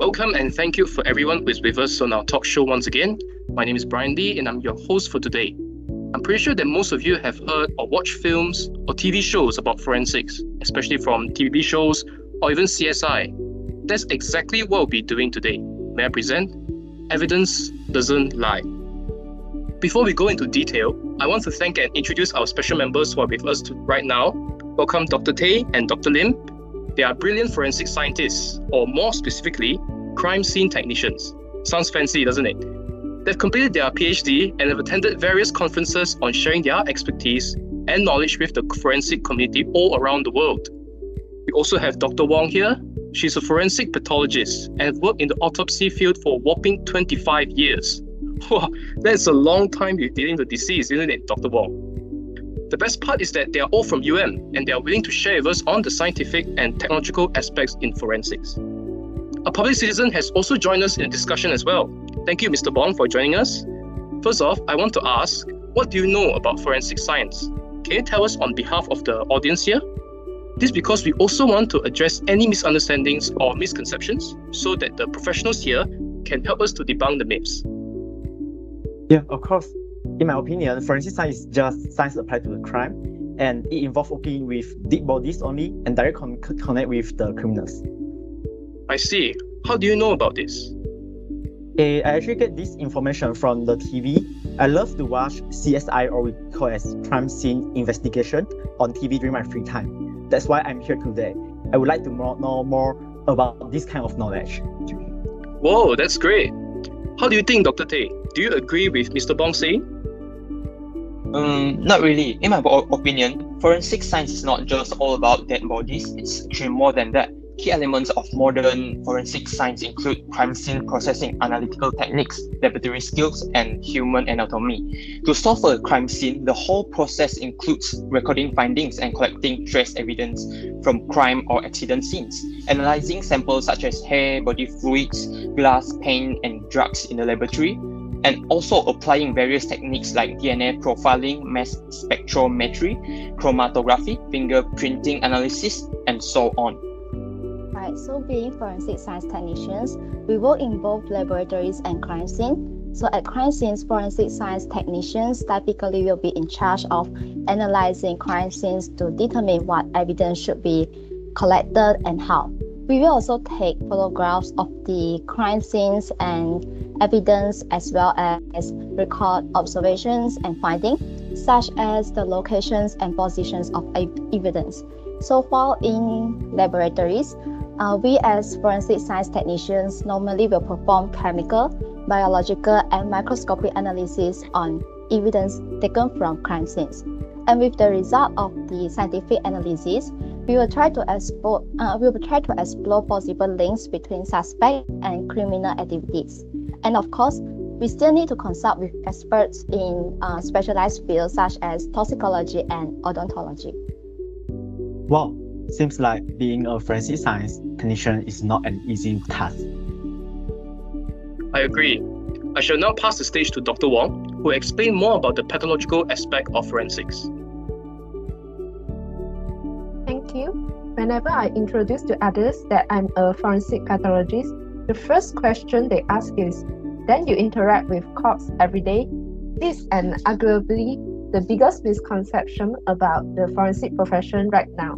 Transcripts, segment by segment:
Welcome and thank you for everyone who is with us on our talk show once again. My name is Brian Lee and I'm your host for today. I'm pretty sure that most of you have heard or watched films or TV shows about forensics, especially from TV shows or even CSI. That's exactly what we'll be doing today. May I present? Evidence doesn't lie. Before we go into detail, I want to thank and introduce our special members who are with us right now. Welcome Dr. Tay and Dr. Lim. They are brilliant forensic scientists, or more specifically, crime scene technicians. Sounds fancy, doesn't it? They've completed their PhD and have attended various conferences on sharing their expertise and knowledge with the forensic community all around the world. We also have Dr. Wong here. She's a forensic pathologist and has worked in the autopsy field for a whopping 25 years. Wow, that's a long time with dealing with disease, isn't it, Dr. Wong? The best part is that they are all from UM and they are willing to share with us on the scientific and technological aspects in forensics. A public citizen has also joined us in the discussion as well. Thank you, Mr. Bong, for joining us. First off, I want to ask, what do you know about forensic science? Can you tell us on behalf of the audience here? This is because we also want to address any misunderstandings or misconceptions so that the professionals here can help us to debunk the myths. Yeah, of course. In my opinion, forensic science is just science applied to the crime, and it involves working with dead bodies only and direct connect with the criminals. I see. How do you know about this? I actually get this information from the TV. I love to watch CSI, or we call it as crime scene investigation, on TV during my free time. That's why I'm here today. I would like to know more about this kind of knowledge. Whoa, that's great. How do you think, Dr. Tay? Do you agree with Mr. Bong saying? Not really. In my opinion, forensic science is not just all about dead bodies, it's actually more than that. Key elements of modern forensic science include crime scene processing, analytical techniques, laboratory skills, and human anatomy. To solve a crime scene, the whole process includes recording findings and collecting trace evidence from crime or accident scenes, analyzing samples such as hair, body fluids, glass, paint, and drugs in the laboratory, and also applying various techniques like DNA profiling, mass spectrometry, chromatography, fingerprinting analysis, and so on. Right, so being forensic science technicians, we work in both laboratories and crime scene. So at crime scenes, forensic science technicians typically will be in charge of analyzing crime scenes to determine what evidence should be collected and how. We will also take photographs of the crime scenes and evidence, as well as record observations and findings, such as the locations and positions of evidence. So far in laboratories, we as forensic science technicians normally will perform chemical, biological, and microscopic analysis on evidence taken from crime scenes. And with the result of the scientific analysis, we will try to explore possible links between suspect and criminal activities. And of course, we still need to consult with experts in specialized fields such as toxicology and odontology. Wow, seems like being a forensic science technician is not an easy task. I agree. I shall now pass the stage to Dr. Wong, who will explain more about the pathological aspect of forensics. Thank you. Whenever I introduce to others that I'm a forensic pathologist, the first question they ask is, then you interact with corpses every day? This is arguably the biggest misconception about the forensic profession right now.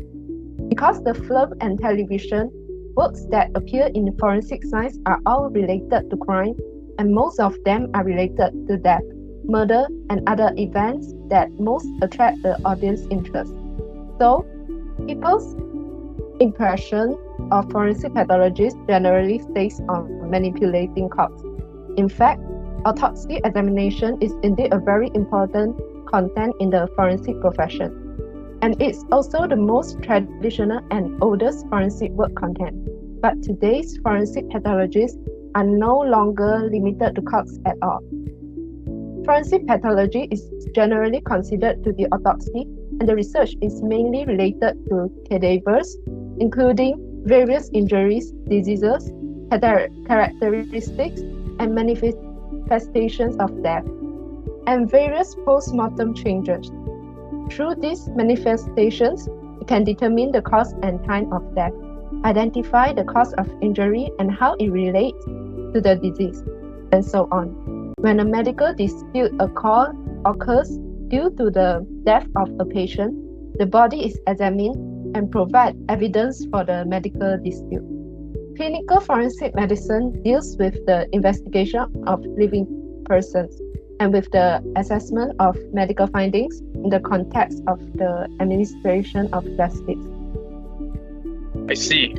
Because the film and television works that appear in forensic science are all related to crime, and most of them are related to death, murder, and other events that most attract the audience interest. So, people's impression of forensic pathologists generally stays on manipulating corpses. In fact, autopsy examination is indeed a very important content in the forensic profession, and it's also the most traditional and oldest forensic work content. But today's forensic pathologists are no longer limited to corpses at all. Forensic pathology is generally considered to be autopsy, and the research is mainly related to cadavers, including various injuries, diseases, characteristics, and manifestations of death, and various post-mortem changes. Through these manifestations, we can determine the cause and time of death. identify the cause of injury and how it relates to the disease, and so on. When a medical dispute occurs due to the death of a patient, the body is examined and provide evidence for the medical dispute. Clinical forensic medicine deals with the investigation of living persons and with the assessment of medical findings in the context of the administration of justice. I see.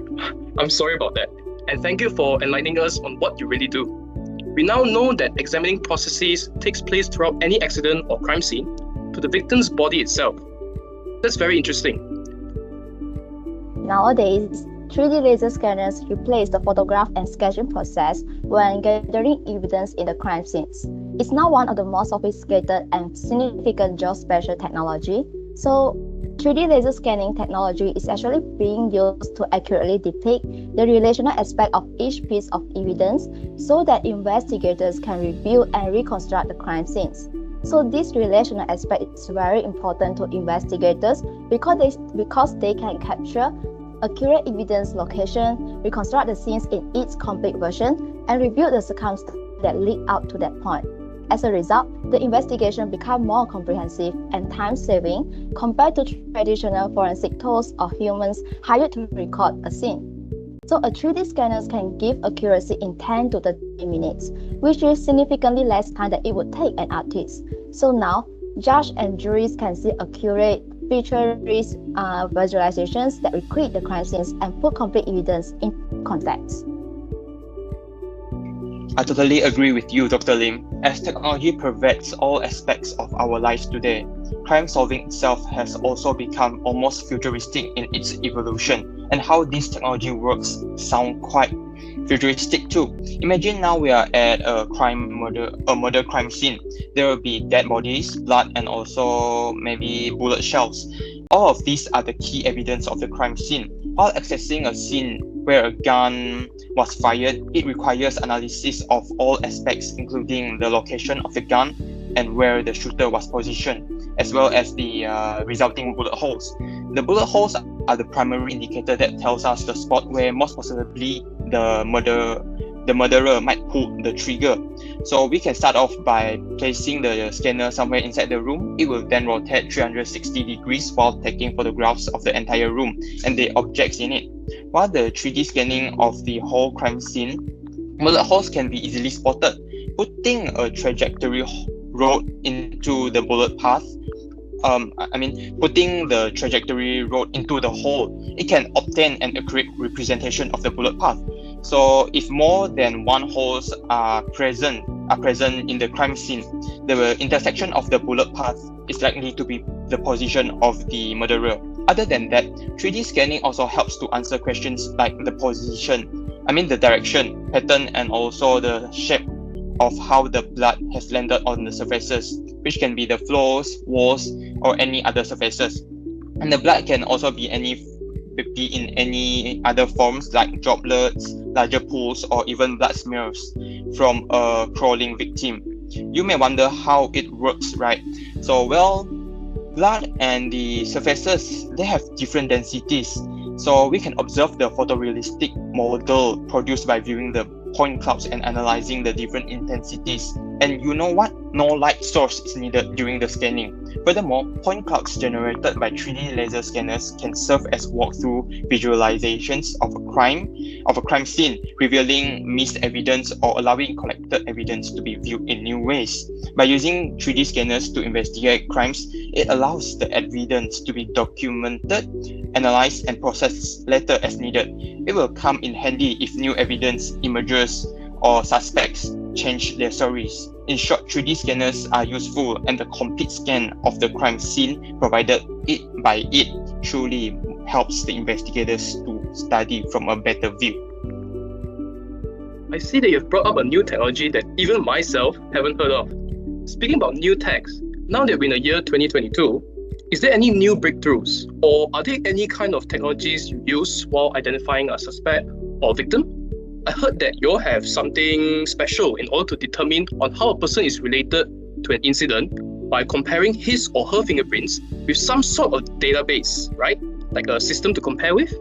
I'm sorry about that. And thank you for enlightening us on what you really do. We now know that examining processes takes place throughout any accident or crime scene to the victim's body itself. That's very interesting. Nowadays, 3D laser scanners replace the photograph and sketching process when gathering evidence in the crime scenes. It's now one of the most sophisticated and significant geospatial technology. So, 3D laser scanning technology is actually being used to accurately depict the relational aspect of each piece of evidence so that investigators can review and reconstruct the crime scenes. So this relational aspect is very important to investigators because they can capture accurate evidence location, reconstruct the scenes in its complete version, and review the circumstances that lead up to that point. As a result, the investigation becomes more comprehensive and time-saving compared to traditional forensic tools or humans hired to record a scene. So a 3D scanner can give accuracy in 10 to 30 minutes, which is significantly less time than it would take an artist. So now, judges and juries can see accurate feature-rich visualizations that recreate the crime scenes and put complete evidence in context. I totally agree with you, Dr. Lim. As technology pervades all aspects of our lives today, crime solving itself has also become almost futuristic in its evolution, and how this technology works sound quite futuristic too. Imagine now we are at a murder crime scene. There will be dead bodies, blood, and also maybe bullet shells. All of these are the key evidence of the crime scene. While accessing a scene where a gun was fired, it requires analysis of all aspects, including the location of the gun and where the shooter was positioned, as well as the resulting bullet holes. The bullet holes are the primary indicator that tells us the spot where most possibly the murderer might pull the trigger. So we can start off by placing the scanner somewhere inside the room. It will then rotate 360 degrees while taking photographs of the entire room and the objects in it. While the 3D scanning of the whole crime scene, bullet holes can be easily spotted. Putting a trajectory road into the bullet path, putting the trajectory road into the hole, it can obtain an accurate representation of the bullet path. So if more than one holes are present in the crime scene, the intersection of the bullet path is likely to be the position of the murderer. Other than that, 3D scanning also helps to answer questions like the the direction, pattern, and also the shape of how the blood has landed on the surfaces, which can be the floors, walls, or any other surfaces. And the blood can also be in any other forms like droplets, larger pools, or even blood smears from a crawling victim. You may wonder how it works, right? So, blood and the surfaces, they have different densities. So we can observe the photorealistic model produced by viewing the point clouds and analyzing the different intensities. And you know what? No light source is needed during the scanning. Furthermore, point clouds generated by 3D laser scanners can serve as walkthrough visualizations of a crime scene, revealing missed evidence or allowing collected evidence to be viewed in new ways. By using 3D scanners to investigate crimes, it allows the evidence to be documented, analyzed, and processed later as needed. It will come in handy if new evidence emerges or suspects change their stories. In short, 3D scanners are useful, and the complete scan of the crime scene provided by it truly helps the investigators to study from a better view. I see that you've brought up a new technology that even myself haven't heard of. Speaking about new techs, now that we're in the year 2022, is there any new breakthroughs, or are there any kind of technologies you use while identifying a suspect or victim? I heard that you all have something special in order to determine on how a person is related to an incident by comparing his or her fingerprints with some sort of database, right? Like a system to compare with?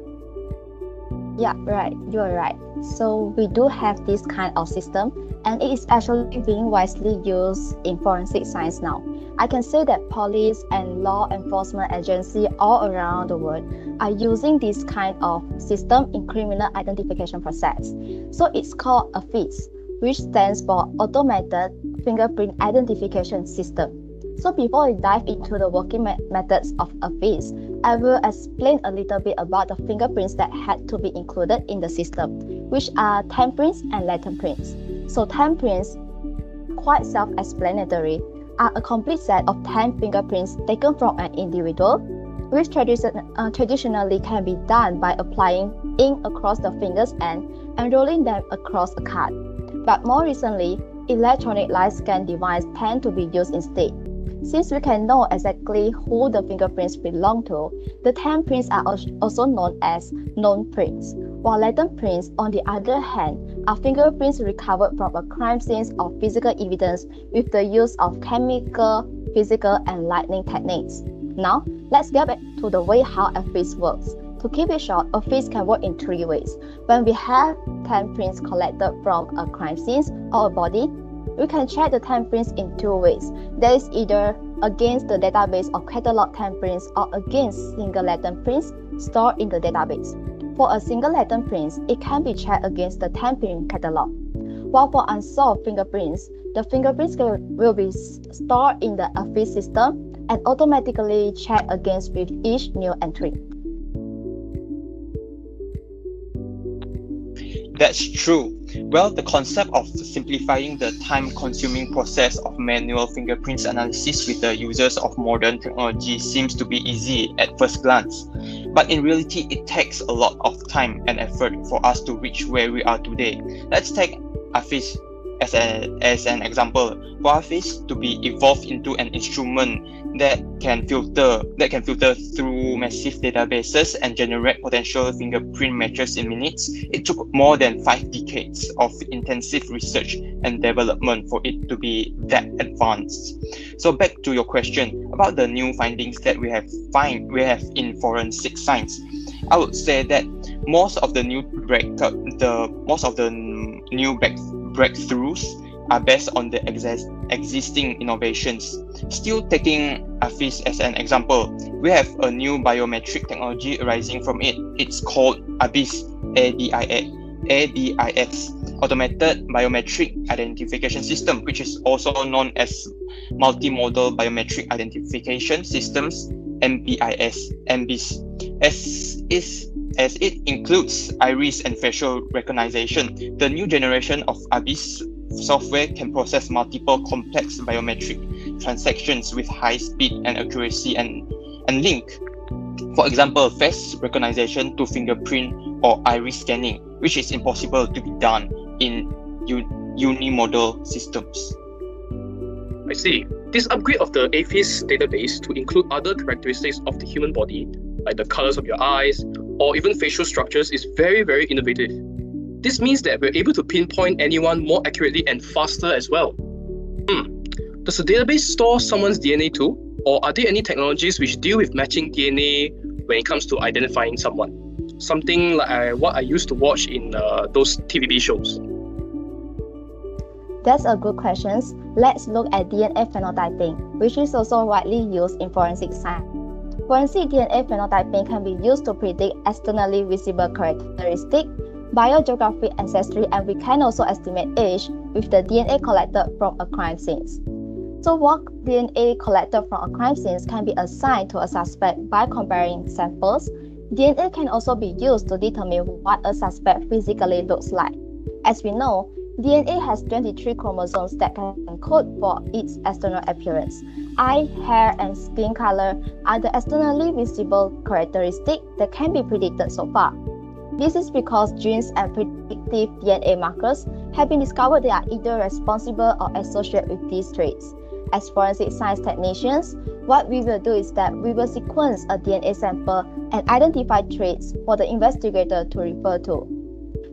Yeah, right. You're right. So we do have this kind of system, and it is actually being widely used in forensic science now. I can say that police and law enforcement agencies all around the world are using this kind of system in criminal identification process. So it's called a FIS, which stands for Automated Fingerprint Identification System. So before we dive into the working methods of a FIS, I will explain a little bit about the fingerprints that had to be included in the system, which are thumbprints and latent prints. So thumbprints, quite self-explanatory, are a complete set of 10 fingerprints taken from an individual, which traditionally can be done by applying ink across the fingers and enrolling them across a card. But more recently, electronic light scan devices tend to be used instead. Since we can know exactly who the fingerprints belong to, the thumbprints are also known as known prints, while latent prints, on the other hand, are fingerprints recovered from a crime scene of physical evidence with the use of chemical, physical, and lighting techniques. Now, let's get back to the way how a FIS works. To keep it short, a FIS can work in three ways. When we have thumbprints collected from a crime scene or a body, we can check the thumbprints in two ways. That is either against the database of catalog thumbprints or against single latent prints stored in the database. For a single latent print, it can be checked against the thumbprint catalog. While for unsolved fingerprints, the fingerprints will be stored in the FIS system and automatically checked against with each new entry. That's true. Well, the concept of simplifying the time-consuming process of manual fingerprints analysis with the users of modern technology seems to be easy at first glance. But in reality, it takes a lot of time and effort for us to reach where we are today. Let's take AFIS as an example. For AFIS to be evolved into an instrument that can filter through massive databases and generate potential fingerprint matches in minutes, it took more than 5 decades of intensive research and development for it to be that advanced. So back to your question about the new findings that we have in forensic science, I would say that most of the new breakthroughs are based on the existing innovations. Still taking AFIS as an example, we have a new biometric technology arising from it. It's called ABIS, ADIS, Automated Biometric Identification System, which is also known as Multimodal Biometric Identification Systems, MBIS, as it includes iris and facial recognition. The new generation of ABIS software can process multiple complex biometric transactions with high speed and accuracy and link, for example, face recognition to fingerprint or iris scanning, which is impossible to be done in unimodal systems. I see. This upgrade of the AFIS database to include other characteristics of the human body, like the colors of your eyes or even facial structures, is very, very innovative. This means that we're able to pinpoint anyone more accurately and faster as well. Does the database store someone's DNA too? Or are there any technologies which deal with matching DNA when it comes to identifying someone? Something like what I used to watch in those TVB shows. That's a good question. Let's look at DNA phenotyping, which is also widely used in forensic science. Forensic DNA phenotyping can be used to predict externally visible characteristics, biogeographic ancestry, and we can also estimate age with the DNA collected from a crime scene. So what DNA collected from a crime scene can be assigned to a suspect by comparing samples. DNA can also be used to determine what a suspect physically looks like. As we know, DNA has 23 chromosomes that can code for its external appearance. Eye, hair, and skin color are the externally visible characteristics that can be predicted so far. This is because genes and predictive DNA markers have been discovered that are either responsible or associated with these traits. As forensic science technicians, what we will do is that we will sequence a DNA sample and identify traits for the investigator to refer to.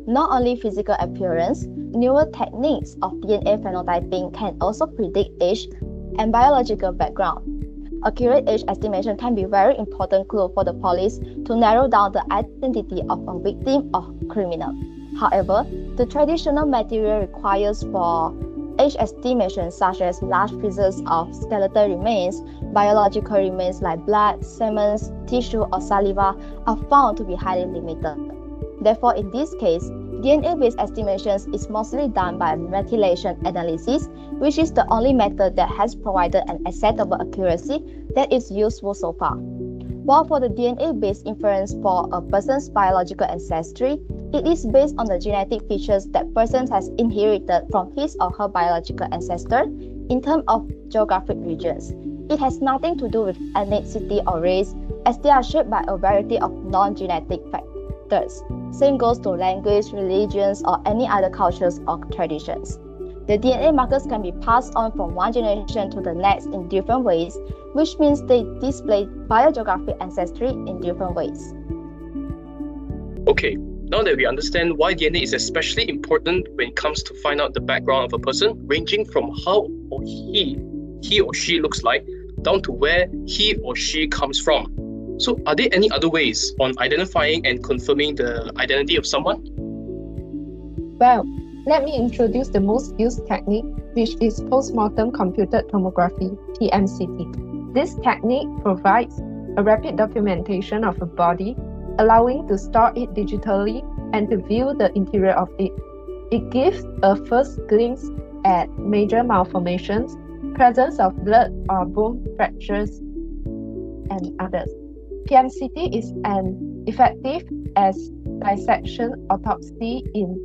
Not only physical appearance, newer techniques of DNA phenotyping can also predict age and biological background. Accurate age estimation can be a very important clue for the police to narrow down the identity of a victim or criminal. However, the traditional material requires for age estimation, such as large pieces of skeletal remains, biological remains like blood, semen, tissue, or saliva, are found to be highly limited. Therefore, in this case, DNA-based estimations is mostly done by methylation analysis, which is the only method that has provided an acceptable accuracy that is useful so far. While for the DNA-based inference for a person's biological ancestry, it is based on the genetic features that person has inherited from his or her biological ancestor in terms of geographic regions. It has nothing to do with ethnicity or race, as they are shaped by a variety of non-genetic factors. Same goes to language, religions, or any other cultures or traditions. The DNA markers can be passed on from one generation to the next in different ways, which means they display biogeographic ancestry in different ways. Okay, now that we understand why DNA is especially important when it comes to find out the background of a person, ranging from how or he or she looks like, down to where he or she comes from. So are there any other ways on identifying and confirming the identity of someone? Well, let me introduce the most used technique, which is postmortem computed tomography, TMCT. This technique provides a rapid documentation of a body, allowing to store it digitally and to view the interior of it. It gives a first glimpse at major malformations, presence of blood or bone fractures, and others. TMCT is an effective as dissection autopsy in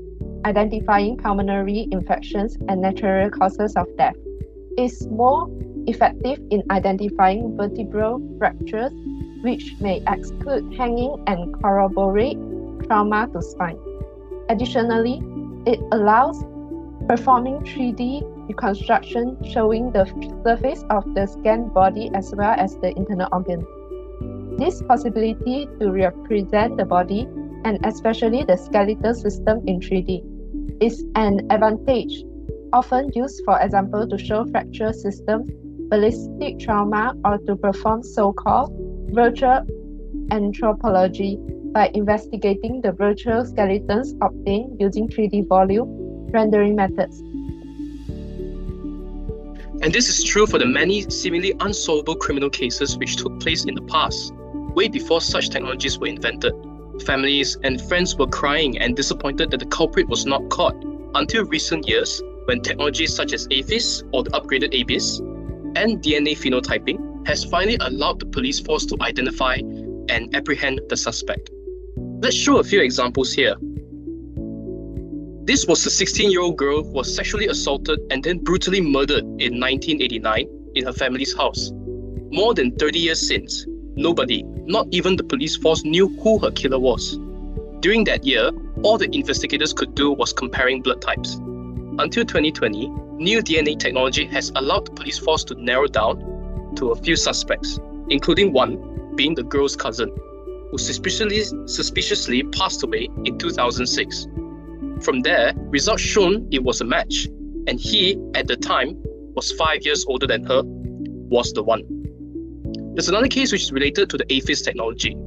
identifying pulmonary infections and natural causes of death. It's more effective in identifying vertebral fractures, which may exclude hanging and corroborate trauma to spine. Additionally, it allows performing 3D reconstruction showing the surface of the scanned body as well as the internal organs. This possibility to represent the body, and especially the skeletal system in 3D, is an advantage, often used, for example, to show fracture systems, ballistic trauma, or to perform so-called virtual anthropology by investigating the virtual skeletons obtained using 3D volume rendering methods. And this is true for the many seemingly unsolvable criminal cases which took place in the past, way before such technologies were invented. Families and friends were crying and disappointed that the culprit was not caught until recent years, when technologies such as AFIS or the upgraded ABIS and DNA phenotyping has finally allowed the police force to identify and apprehend the suspect. Let's show a few examples here. This was a 16-year-old girl who was sexually assaulted and then brutally murdered in 1989 in her family's house. More than 30 years since, nobody, not even the police force, knew who her killer was. During that year, all the investigators could do was comparing blood types. Until 2020, new DNA technology has allowed the police force to narrow down to a few suspects, including one being the girl's cousin, who suspiciously passed away in 2006. From there, results shown it was a match, and he, at the time, was 5 years older than her, was the one. There's another case which is related to the AFIS technology.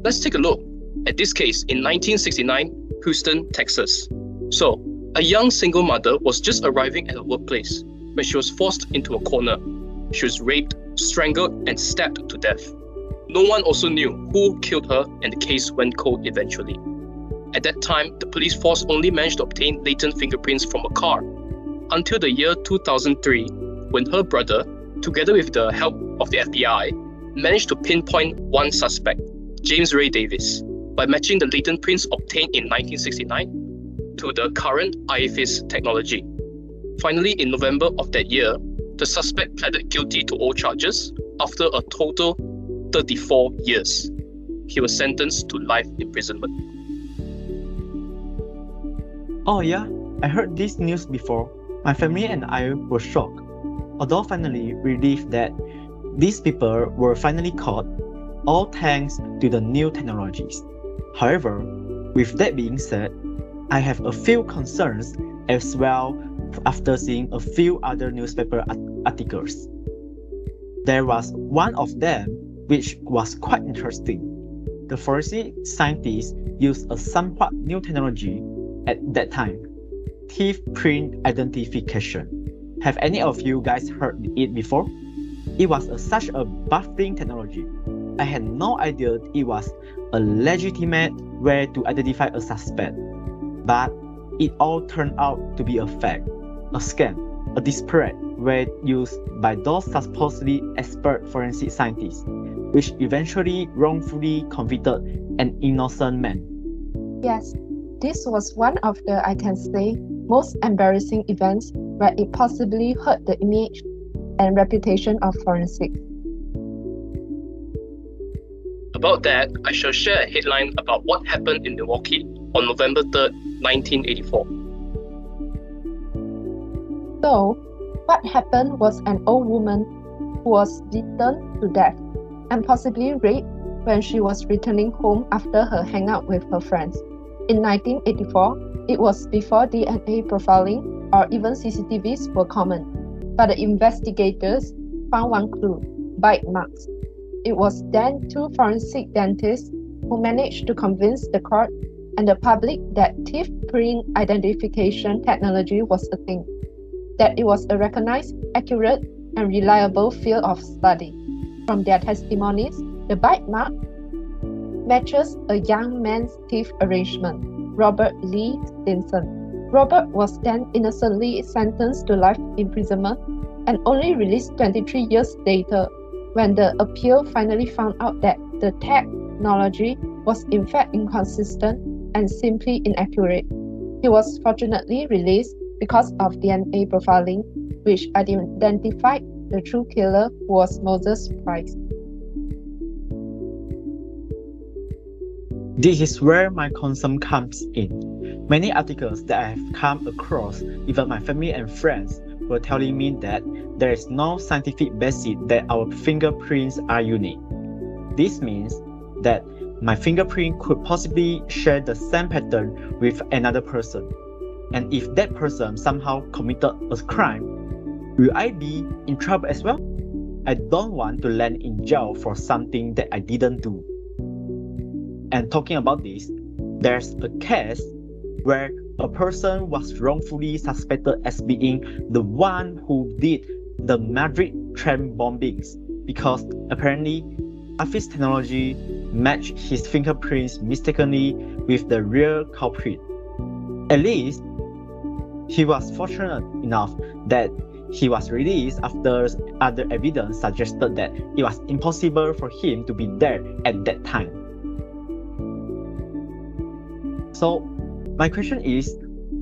Let's take a look at this case in 1969, Houston, Texas. So, a young single mother was just arriving at her workplace when she was forced into a corner. She was raped, strangled, and stabbed to death. No one also knew who killed her, and the case went cold eventually. At that time, the police force only managed to obtain latent fingerprints from a car until the year 2003, when her brother, together with the help of the FBI, managed to pinpoint one suspect, James Ray Davis, by matching the latent prints obtained in 1969 to the current IFIS technology. Finally, in November of that year, the suspect pleaded guilty to all charges after a total 34 years. He was sentenced to life imprisonment. Oh yeah, I heard this news before. My family and I were shocked, although finally relieved that these people were finally caught, all thanks to the new technologies. However, with that being said, I have a few concerns as well after seeing a few other newspaper articles. There was one of them which was quite interesting. The forensic scientists used a somewhat new technology at that time, teeth print identification. Have any of you guys heard it before? It was such a baffling technology. I had no idea it was a legitimate way to identify a suspect. But it all turned out to be a fake, a scam, a desperate way used by those supposedly expert forensic scientists, which eventually wrongfully convicted an innocent man. Yes, this was one of the, I can say, most embarrassing events where it possibly hurt the image and reputation of forensics. About that, I shall share a headline about what happened in Milwaukee on November 3rd, 1984. So, what happened was an old woman who was beaten to death and possibly raped when she was returning home after her hangout with her friends. In 1984, it was before DNA profiling or even CCTVs were common, but the investigators found one clue: bite marks. It was then two forensic dentists who managed to convince the court and the public that teeth print identification technology was a thing, that it was a recognized, accurate, and reliable field of study. From their testimonies, the bite mark matches a young man's teeth arrangement, Robert Lee Stinson. Robert was then innocently sentenced to life imprisonment and only released 23 years later, when the appeal finally found out that the technology was in fact inconsistent and simply inaccurate. He was fortunately released because of DNA profiling, which identified the true killer, who was Moses Price. This is where my concern comes in. Many articles that I have come across, even my family and friends, were telling me that there is no scientific basis that our fingerprints are unique. This means that my fingerprint could possibly share the same pattern with another person. And if that person somehow committed a crime, will I be in trouble as well? I don't want to land in jail for something that I didn't do. And talking about this, there's a case where a person was wrongfully suspected as being the one who did the Madrid train bombings because apparently Office technology matched his fingerprints mistakenly with the real culprit. At least, he was fortunate enough that he was released after other evidence suggested that it was impossible for him to be there at that time. So, my question is,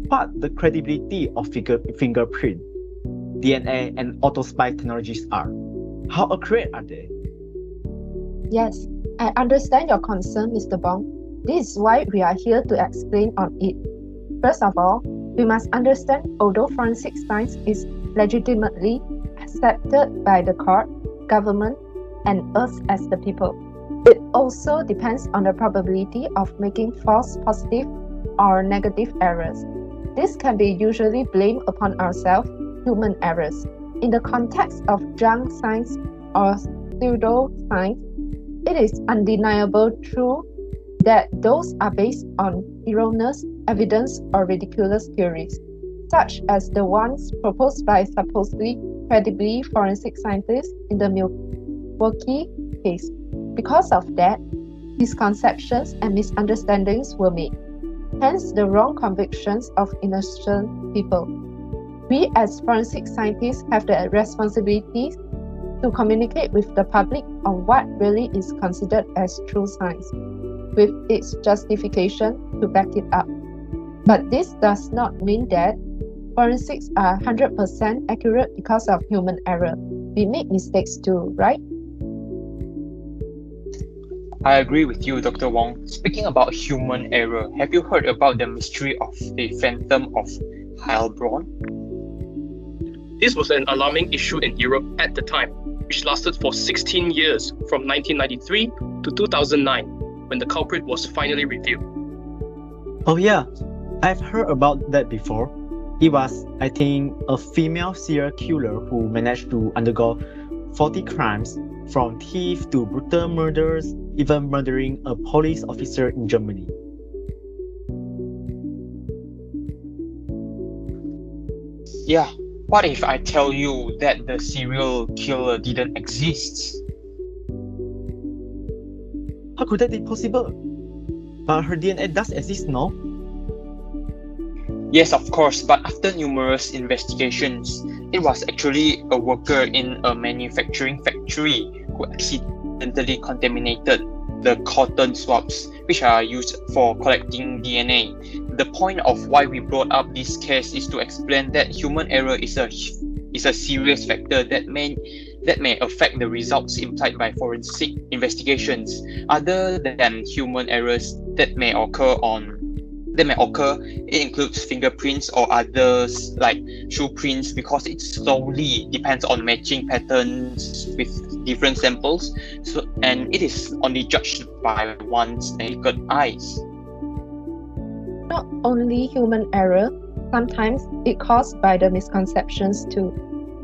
what the credibility of fingerprint, DNA, and auto-spy technologies are? How accurate are they? Yes, I understand your concern, Mr. Bong. This is why we are here to explain on it. First of all, we must understand although forensic science is legitimately accepted by the court, government, and us as the people, it also depends on the probability of making false positive or negative errors. This can be usually blamed upon ourselves, human errors. In the context of junk science or pseudoscience, it is undeniable true that those are based on erroneous evidence or ridiculous theories, such as the ones proposed by supposedly credible forensic scientists in the Milwaukee case. Because of that, misconceptions and misunderstandings were made, hence the wrong convictions of innocent people. We as forensic scientists have the responsibility to communicate with the public on what really is considered as true science, with its justification to back it up. But this does not mean that forensics are 100% accurate because of human error. We make mistakes too, right? I agree with you, Dr. Wong. Speaking about human error, have you heard about the mystery of the Phantom of Heilbronn? This was an alarming issue in Europe at the time, which lasted for 16 years from 1993 to 2009, when the culprit was finally revealed. Oh yeah, I've heard about that before. It was, I think, a female serial killer who managed to undergo 40 crimes, from thief to brutal murders, even murdering a police officer in Germany. Yeah, what if I tell you that the serial killer didn't exist? How could that be possible? But her DNA does exist, no? Yes, of course, but after numerous investigations, it was actually a worker in a manufacturing factory who accidentally contaminated the cotton swabs, which are used for collecting DNA. The point of why we brought up this case is to explain that human error is a serious factor that may affect the results implied by forensic investigations. Other than human errors that may occur, it includes fingerprints or others like shoe prints, because it solely depends on matching patterns with different samples. And it is only judged by one's naked eyes. Not only human error, sometimes it caused by the misconceptions too.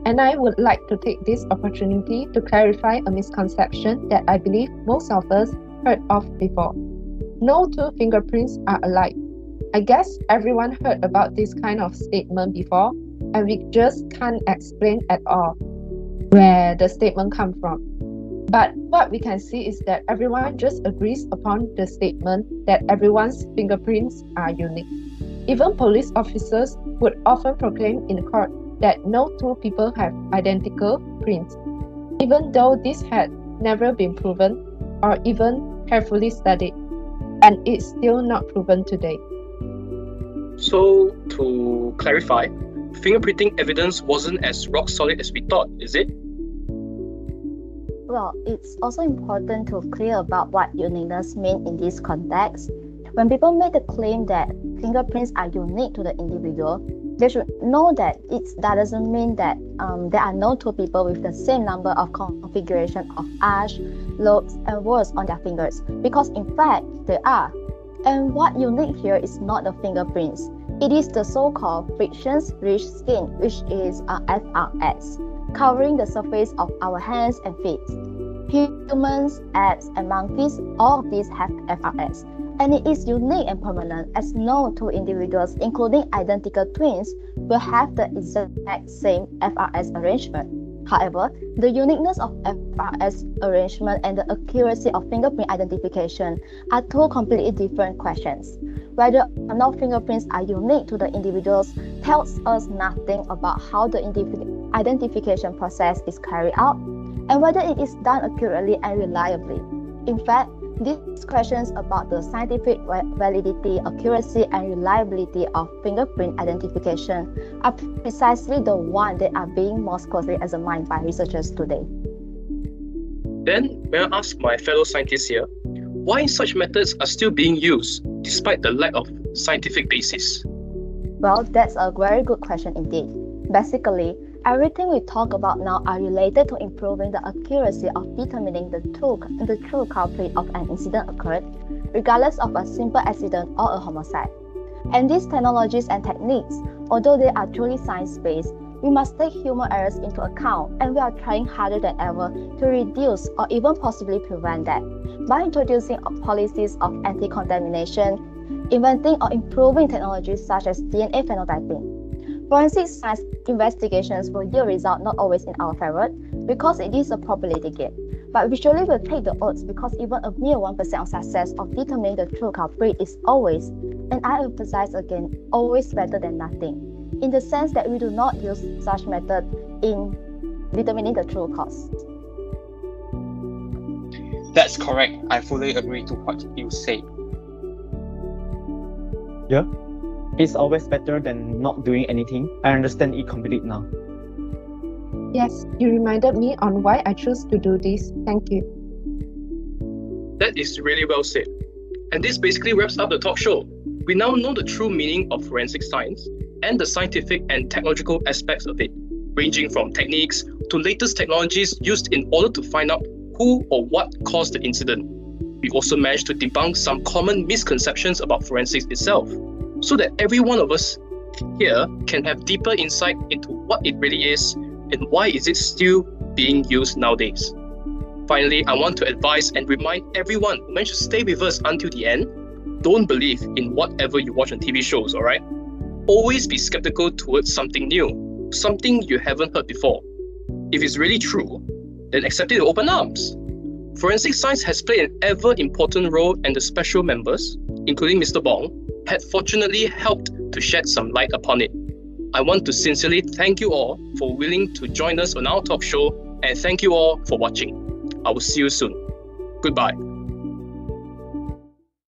And I would like to take this opportunity to clarify a misconception that I believe most of us heard of before. No two fingerprints are alike. I guess everyone heard about this kind of statement before, and we just can't explain at all where the statement comes from. But what we can see is that everyone just agrees upon the statement that everyone's fingerprints are unique. Even police officers would often proclaim in court that no two people have identical prints, even though this had never been proven or even carefully studied, and it's still not proven today. So, to clarify, fingerprinting evidence wasn't as rock solid as we thought, is it? Well, it's also important to clear about what uniqueness means in this context. When people make the claim that fingerprints are unique to the individual, they should know that that doesn't mean that there are no two people with the same number of configuration of ash, lobes, and whorls on their fingers, because in fact there are. And what unique here is not the fingerprints. It is the so-called friction-rich skin, which is FRS, covering the surface of our hands and feet. Humans, apes, and monkeys, all of these have FRS. And it is unique and permanent, as no two individuals, including identical twins, will have the exact same FRS arrangement. However, the uniqueness of FRS arrangement and the accuracy of fingerprint identification are two completely different questions. Whether or not fingerprints are unique to the individuals tells us nothing about how the identification process is carried out and whether it is done accurately and reliably. In fact, these questions about the scientific validity, accuracy, and reliability of fingerprint identification are precisely the ones that are being most closely examined by researchers today. Then, may I ask my fellow scientists here, why such methods are still being used despite the lack of scientific basis? Well, that's a very good question indeed. Basically, everything we talk about now are related to improving the accuracy of determining the true culprit of an incident occurred, regardless of a simple accident or a homicide. And these technologies and techniques, although they are truly science-based, we must take human errors into account, and we are trying harder than ever to reduce or even possibly prevent that by introducing policies of anti-contamination, inventing or improving technologies such as DNA phenotyping. Forensic science investigations will yield results not always in our favor because it is a probability game, but we surely will take the odds because even a mere 1% of success of determining the true culprit is always, and I emphasize again, always better than nothing, in the sense that we do not use such method in determining the true cause. That's correct. I fully agree to what you say. Yeah, it's always better than not doing anything. I understand it completely now. Yes, you reminded me on why I chose to do this. Thank you. That is really well said. And this basically wraps up the talk show. We now know the true meaning of forensic science and the scientific and technological aspects of it, ranging from techniques to latest technologies used in order to find out who or what caused the incident. We also managed to debunk some common misconceptions about forensics itself, so that every one of us here can have deeper insight into what it really is and why is it still being used nowadays. Finally, I want to advise and remind everyone who managed to stay with us until the end, don't believe in whatever you watch on TV shows, alright? Always be skeptical towards something new, something you haven't heard before. If it's really true, then accept it with open arms. Forensic science has played an ever important role, and the special members, including Mr. Bong, had fortunately helped to shed some light upon it. I want to sincerely thank you all for willing to join us on our talk show, and thank you all for watching. I will see you soon. Goodbye.